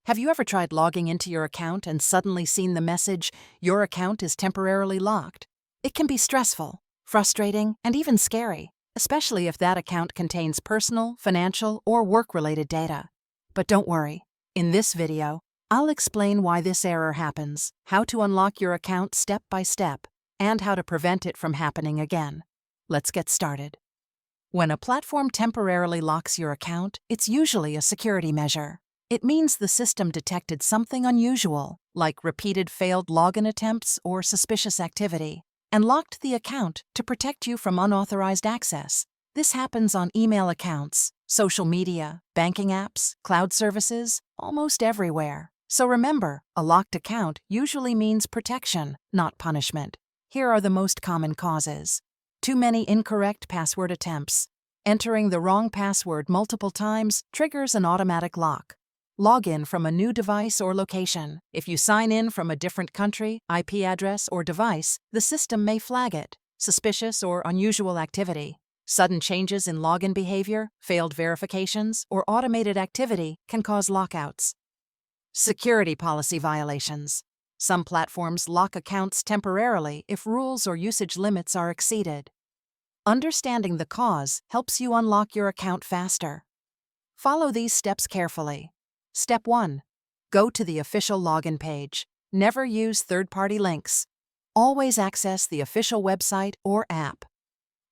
Have you ever tried logging into your account and suddenly seen the message, "Your account is temporarily locked"? It can be stressful, frustrating, and even scary, especially if that account contains personal, financial, or work-related data. But don't worry. In this video, I'll explain why this error happens, how to unlock your account step by step, and how to prevent it from happening again. Let's get started. When a platform temporarily locks your account, it's usually a security measure. It means the system detected something unusual, like repeated failed login attempts or suspicious activity, and locked the account to protect you from unauthorized access. This happens on email accounts, social media, banking apps, cloud services, almost everywhere. So remember, a locked account usually means protection, not punishment. Here are the most common causes. Too many incorrect password attempts. Entering the wrong password multiple times triggers an automatic lock. Log in from a new device or location. If you sign in from a different country, IP address, or device, the system may flag it. Suspicious or unusual activity. Sudden changes in login behavior, failed verifications, or automated activity can cause lockouts. Security policy violations. Some platforms lock accounts temporarily if rules or usage limits are exceeded. Understanding the cause helps you unlock your account faster. Follow these steps carefully. Step 1. Go to the official login page. Never use third-party links. Always access the official website or app.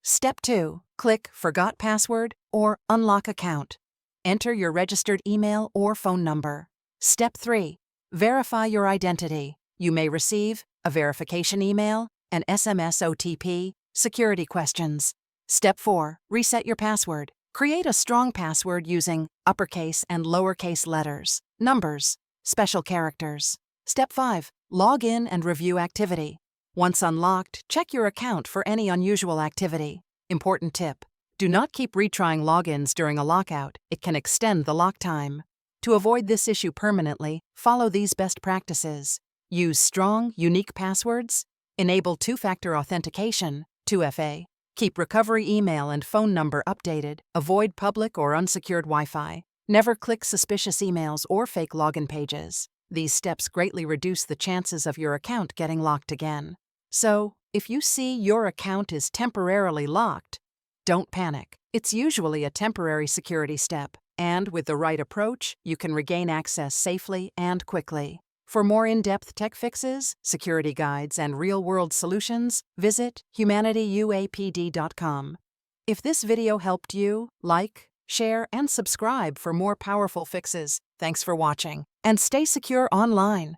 Step 2. Click Forgot Password or Unlock Account. Enter your registered email or phone number. Step 3. Verify your identity. You may receive a verification email, an SMS OTP, security questions. Step 4. Reset your password. Create a strong password using uppercase and lowercase letters, numbers, special characters. Step 5. Log in and review activity. Once unlocked, check your account for any unusual activity. Important tip: do not keep retrying logins during a lockout. It can extend the lock time. To avoid this issue permanently, follow these best practices. Use strong, unique passwords. Enable two-factor authentication, 2FA. Keep recovery email and phone number updated. Avoid public or unsecured Wi-Fi. Never click suspicious emails or fake login pages. These steps greatly reduce the chances of your account getting locked again. So, if you see your account is temporarily locked, don't panic. It's usually a temporary security step, and with the right approach, you can regain access safely and quickly. For more in-depth tech fixes, security guides, and real-world solutions, visit HUMANITYUAPD.com. If this video helped you, like, share, and subscribe for more powerful fixes. Thanks for watching, and stay secure online.